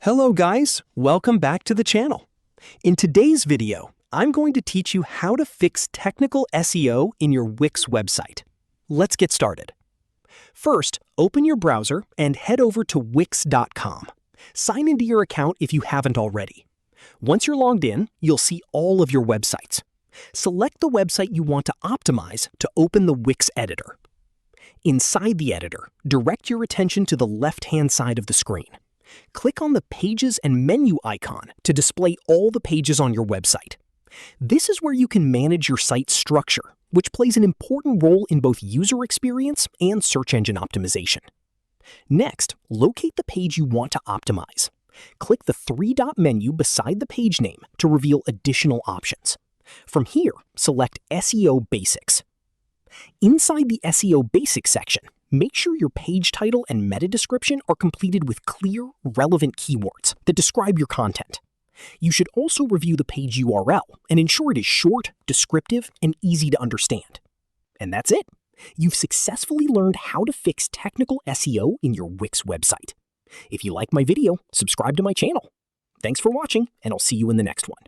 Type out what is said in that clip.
Hello guys, welcome back to the channel. In today's video, I'm going to teach you how to fix technical SEO in your Wix website. Let's get started. First, open your browser and head over to wix.com. Sign into your account if you haven't already. Once you're logged in, you'll see all of your websites. Select the website you want to optimize to open the Wix editor. Inside the editor, direct your attention to the left-hand side of the screen. Click on the Pages and Menu icon to display all the pages on your website. This is where you can manage your site's structure, which plays an important role in both user experience and search engine optimization. Next, locate the page you want to optimize. Click the three-dot menu beside the page name to reveal additional options. From here, select SEO Basics. Inside the SEO Basics section, make sure your page title and meta description are completed with clear, relevant keywords that describe your content. You should also review the page URL and ensure it is short, descriptive, and easy to understand. And that's it. You've successfully learned how to fix technical SEO in your Wix website. If you like my video, subscribe to my channel. Thanks for watching, and I'll see you in the next one.